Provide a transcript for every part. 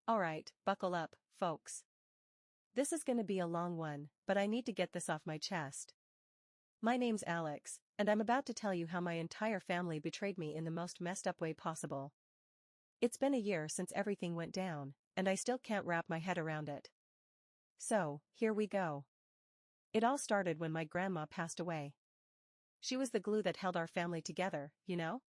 Alright, buckle up, folks. This is gonna be a long one, but I need to get this off my chest. My name's Alex, and I'm about to tell you how my entire family betrayed me in the most messed up way possible. It's been a year since everything went down, and I still can't wrap my head around it. So, here we go. It all started when my grandma passed away. She was the glue that held our family together, you know?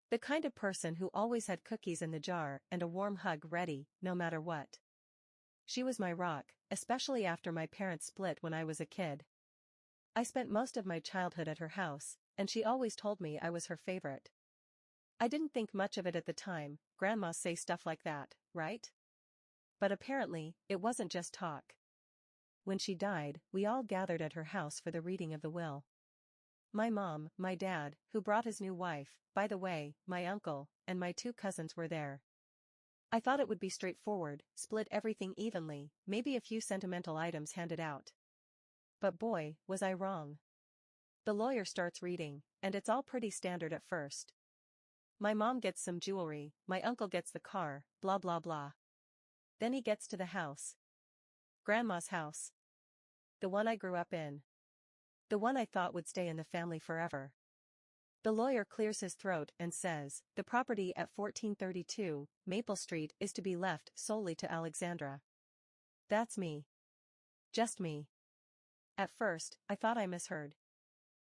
The kind of person who always had cookies in the jar and a warm hug ready, no matter what. She was my rock, especially after my parents split when I was a kid. I spent most of my childhood at her house, and she always told me I was her favorite. I didn't think much of it at the time. Grandmas say stuff like that, right? But apparently, it wasn't just talk. When she died, we all gathered at her house for the reading of the will. My mom, my dad, who brought his new wife, by the way, my uncle, and my two cousins were there. I thought it would be straightforward, split everything evenly, maybe a few sentimental items handed out. But boy, was I wrong. The lawyer starts reading, and it's all pretty standard at first. My mom gets some jewelry, my uncle gets the car, blah blah blah. Then he gets to the house. Grandma's house. The one I grew up in. The one I thought would stay in the family forever. The lawyer clears his throat and says, the property at 1432, Maple Street is to be left solely to Alexandra. That's me. Just me. At first, I thought I misheard.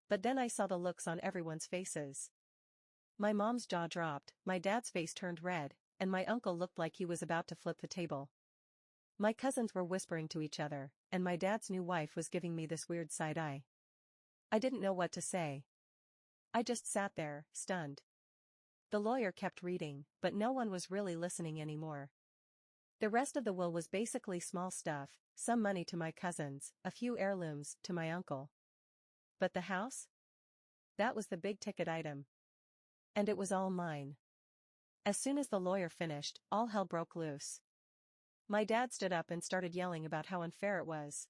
But then I saw the looks on everyone's faces. My mom's jaw dropped, my dad's face turned red, and my uncle looked like he was about to flip the table. My cousins were whispering to each other, and my dad's new wife was giving me this weird side eye. I didn't know what to say. I just sat there, stunned. The lawyer kept reading, but no one was really listening anymore. The rest of the will was basically small stuff, some money to my cousins, a few heirlooms to my uncle. But the house? That was the big-ticket item. And it was all mine. As soon as the lawyer finished, all hell broke loose. My dad stood up and started yelling about how unfair it was.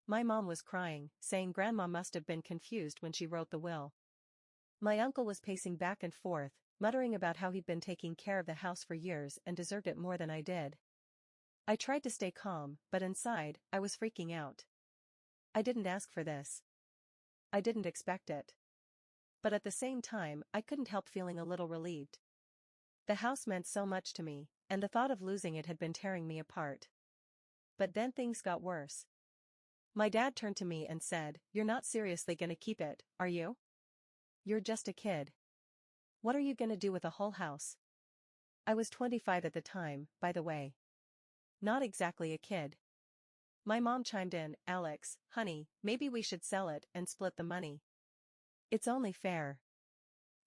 My mom was crying, saying Grandma must have been confused when she wrote the will. My uncle was pacing back and forth, muttering about how he'd been taking care of the house for years and deserved it more than I did. I tried to stay calm, but inside, I was freaking out. I didn't ask for this. I didn't expect it. But at the same time, I couldn't help feeling a little relieved. The house meant so much to me, and the thought of losing it had been tearing me apart. But then things got worse. My dad turned to me and said, "You're not seriously gonna keep it, are you? You're just a kid. What are you gonna do with a whole house?" I was 25 at the time, by the way. Not exactly a kid. My mom chimed in, "Alex, honey, maybe we should sell it and split the money. It's only fair."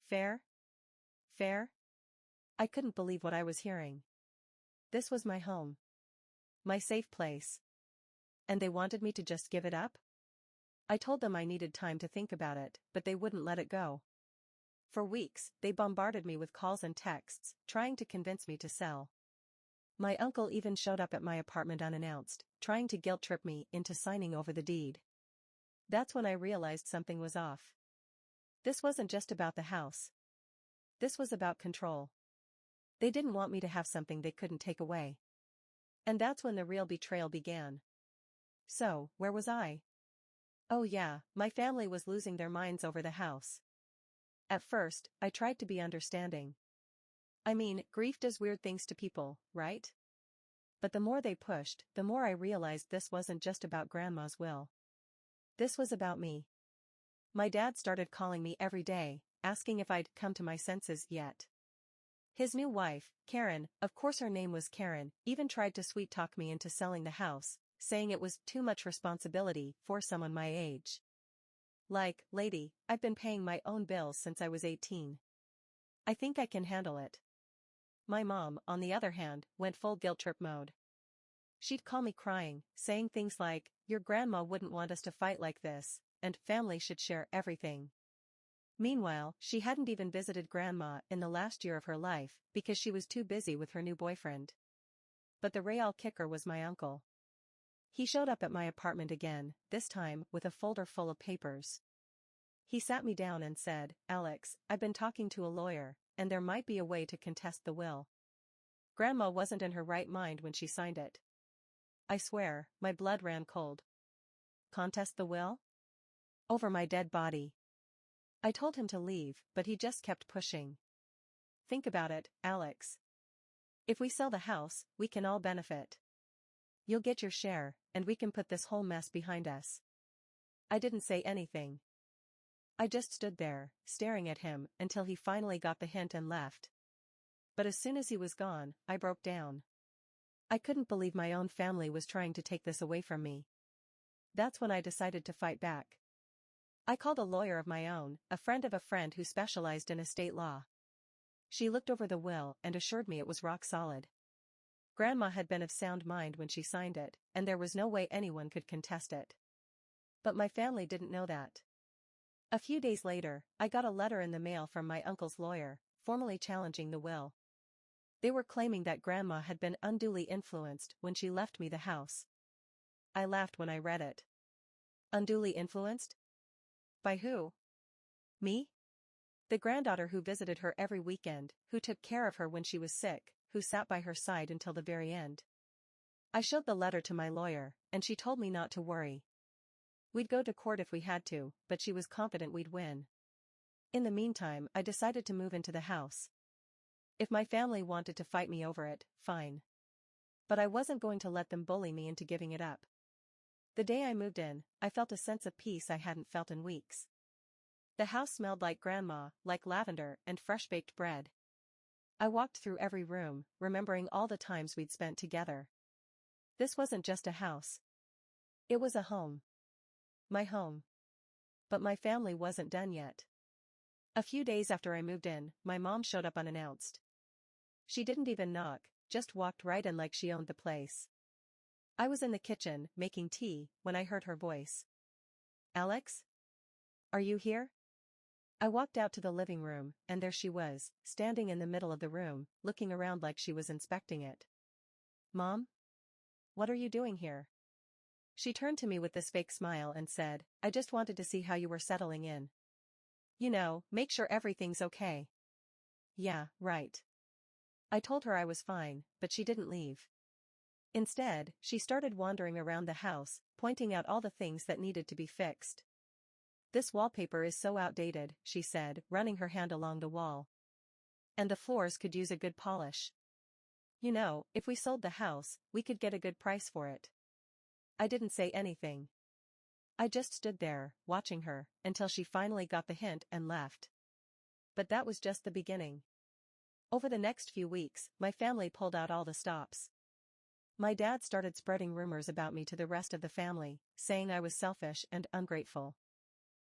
Fair? Fair? I couldn't believe what I was hearing. This was my home. My safe place. And they wanted me to just give it up? I told them I needed time to think about it, but they wouldn't let it go. For weeks, they bombarded me with calls and texts, trying to convince me to sell. My uncle even showed up at my apartment unannounced, trying to guilt-trip me into signing over the deed. That's when I realized something was off. This wasn't just about the house. This was about control. They didn't want me to have something they couldn't take away. And that's when the real betrayal began. So, where was I? Oh yeah, my family was losing their minds over the house. At first, I tried to be understanding. I mean, grief does weird things to people, right? But the more they pushed, the more I realized this wasn't just about Grandma's will. This was about me. My dad started calling me every day, asking if I'd come to my senses yet. His new wife, Karen, of course her name was Karen, even tried to sweet-talk me into selling the house, saying it was too much responsibility for someone my age. Like, lady, I've been paying my own bills since I was 18. I think I can handle it. My mom, on the other hand, went full guilt trip mode. She'd call me crying, saying things like, "Your grandma wouldn't want us to fight like this, and family should share everything." Meanwhile, she hadn't even visited Grandma in the last year of her life because she was too busy with her new boyfriend. But the real kicker was my uncle. He showed up at my apartment again, this time with a folder full of papers. He sat me down and said, "Alex, I've been talking to a lawyer, and there might be a way to contest the will." Grandma wasn't in her right mind when she signed it. I swear, my blood ran cold. Contest the will? Over my dead body. I told him to leave, but he just kept pushing. Think about it, Alex. If we sell the house, we can all benefit. You'll get your share, and we can put this whole mess behind us. I didn't say anything. I just stood there, staring at him, until he finally got the hint and left. But as soon as he was gone, I broke down. I couldn't believe my own family was trying to take this away from me. That's when I decided to fight back. I called a lawyer of my own, a friend of a friend who specialized in estate law. She looked over the will and assured me it was rock solid. Grandma had been of sound mind when she signed it, and there was no way anyone could contest it. But my family didn't know that. A few days later, I got a letter in the mail from my uncle's lawyer, formally challenging the will. They were claiming that Grandma had been unduly influenced when she left me the house. I laughed when I read it. Unduly influenced? By who? Me? The granddaughter who visited her every weekend, who took care of her when she was sick, who sat by her side until the very end. I showed the letter to my lawyer, and she told me not to worry. We'd go to court if we had to, but she was confident we'd win. In the meantime, I decided to move into the house. If my family wanted to fight me over it, fine. But I wasn't going to let them bully me into giving it up. The day I moved in, I felt a sense of peace I hadn't felt in weeks. The house smelled like Grandma, like lavender and fresh-baked bread. I walked through every room, remembering all the times we'd spent together. This wasn't just a house. It was a home. My home. But my family wasn't done yet. A few days after I moved in, my mom showed up unannounced. She didn't even knock, just walked right in like she owned the place. I was in the kitchen, making tea, when I heard her voice. Alex? Are you here? I walked out to the living room, and there she was, standing in the middle of the room, looking around like she was inspecting it. Mom? What are you doing here? She turned to me with this fake smile and said, I just wanted to see how you were settling in. You know, make sure everything's okay. Yeah, right. I told her I was fine, but she didn't leave. Instead, she started wandering around the house, pointing out all the things that needed to be fixed. This wallpaper is so outdated, she said, running her hand along the wall. And the floors could use a good polish. You know, if we sold the house, we could get a good price for it. I didn't say anything. I just stood there, watching her, until she finally got the hint and left. But that was just the beginning. Over the next few weeks, my family pulled out all the stops. My dad started spreading rumors about me to the rest of the family, saying I was selfish and ungrateful.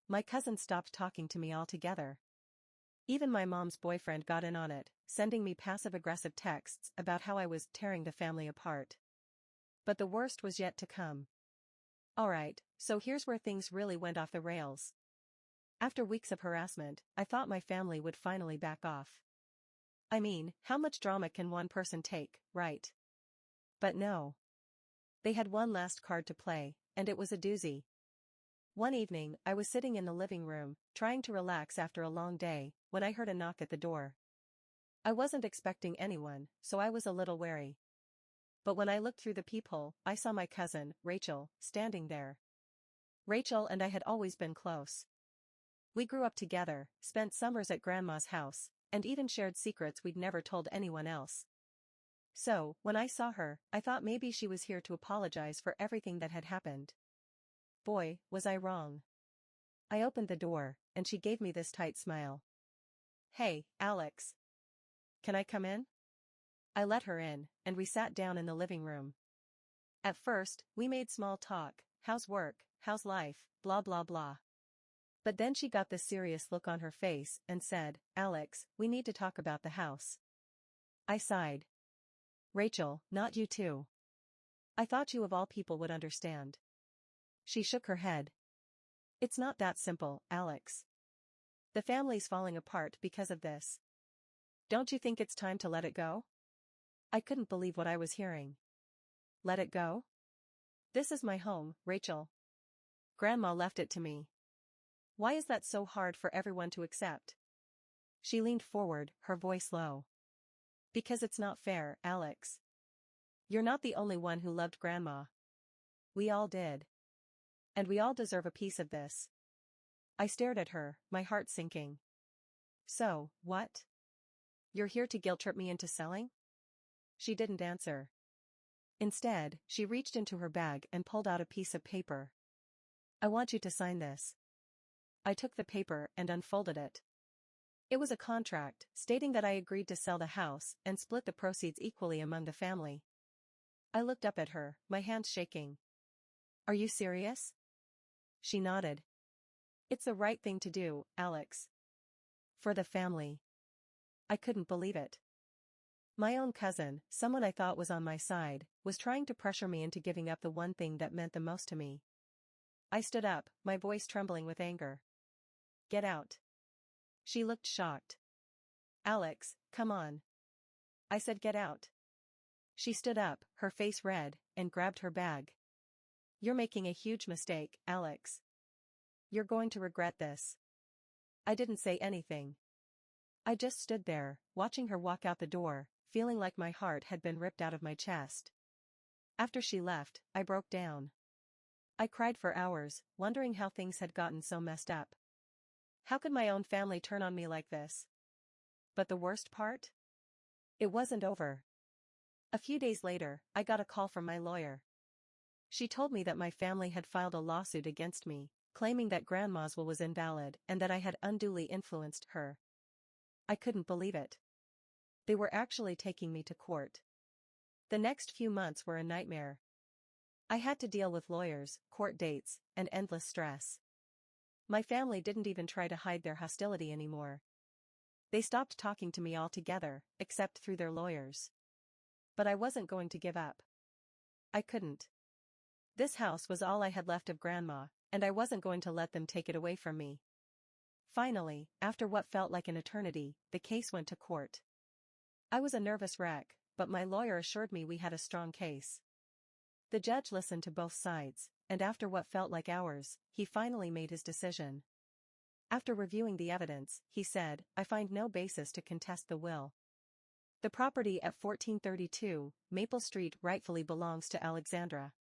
My cousin stopped talking to me altogether. Even my mom's boyfriend got in on it, sending me passive-aggressive texts about how I was tearing the family apart. But the worst was yet to come. Alright, so here's where things really went off the rails. After weeks of harassment, I thought my family would finally back off. I mean, how much drama can one person take, right? But no. They had one last card to play, and it was a doozy. One evening, I was sitting in the living room, trying to relax after a long day, when I heard a knock at the door. I wasn't expecting anyone, so I was a little wary. But when I looked through the peephole, I saw my cousin, Rachel, standing there. Rachel and I had always been close. We grew up together, spent summers at Grandma's house, and even shared secrets we'd never told anyone else. So, when I saw her, I thought maybe she was here to apologize for everything that had happened. Boy, was I wrong. I opened the door, and she gave me this tight smile. Hey, Alex. Can I come in? I let her in, and we sat down in the living room. At first, we made small talk, how's work, how's life, blah blah blah. But then she got this serious look on her face and said, Alex, we need to talk about the house. I sighed. Rachel, not you too. I thought you of all people would understand. She shook her head. It's not that simple, Alex. The family's falling apart because of this. Don't you think it's time to let it go? I couldn't believe what I was hearing. Let it go? This is my home, Rachel. Grandma left it to me. Why is that so hard for everyone to accept? She leaned forward, her voice low. Because it's not fair, Alex. You're not the only one who loved Grandma. We all did. And we all deserve a piece of this. I stared at her, my heart sinking. So, what? You're here to guilt-trip me into selling? She didn't answer. Instead, she reached into her bag and pulled out a piece of paper. I want you to sign this. I took the paper and unfolded it. It was a contract, stating that I agreed to sell the house and split the proceeds equally among the family. I looked up at her, my hands shaking. Are you serious? She nodded. It's the right thing to do, Alex. For the family. I couldn't believe it. My own cousin, someone I thought was on my side, was trying to pressure me into giving up the one thing that meant the most to me. I stood up, my voice trembling with anger. Get out. She looked shocked. Alex, come on. I said get out. She stood up, her face red, and grabbed her bag. You're making a huge mistake, Alex. You're going to regret this. I didn't say anything. I just stood there, watching her walk out the door, feeling like my heart had been ripped out of my chest. After she left, I broke down. I cried for hours, wondering how things had gotten so messed up. How could my own family turn on me like this? But the worst part? It wasn't over. A few days later, I got a call from my lawyer. She told me that my family had filed a lawsuit against me, claiming that Grandma's will was invalid and that I had unduly influenced her. I couldn't believe it. They were actually taking me to court. The next few months were a nightmare. I had to deal with lawyers, court dates, and endless stress. My family didn't even try to hide their hostility anymore. They stopped talking to me altogether, except through their lawyers. But I wasn't going to give up. I couldn't. This house was all I had left of Grandma, and I wasn't going to let them take it away from me. Finally, after what felt like an eternity, the case went to court. I was a nervous wreck, but my lawyer assured me we had a strong case. The judge listened to both sides, and after what felt like hours, he finally made his decision. After reviewing the evidence, he said, I find no basis to contest the will. The property at 1432, Maple Street rightfully belongs to Alexandra.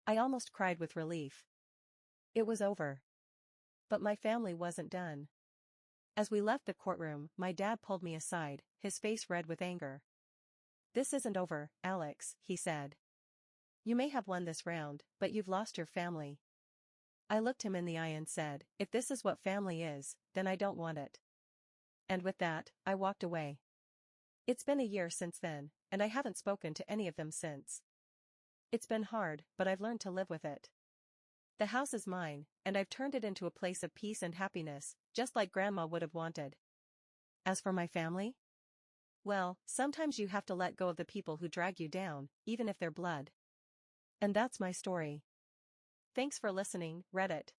I almost cried with relief. It was over. But my family wasn't done. As we left the courtroom, my dad pulled me aside, his face red with anger. This isn't over, Alex, he said. You may have won this round, but you've lost your family. I looked him in the eye and said, if this is what family is, then I don't want it. And with that, I walked away. It's been a year since then, and I haven't spoken to any of them since. It's been hard, but I've learned to live with it. The house is mine, and I've turned it into a place of peace and happiness, just like Grandma would have wanted. As for my family? Well, sometimes you have to let go of the people who drag you down, even if they're blood. And that's my story. Thanks for listening, Reddit.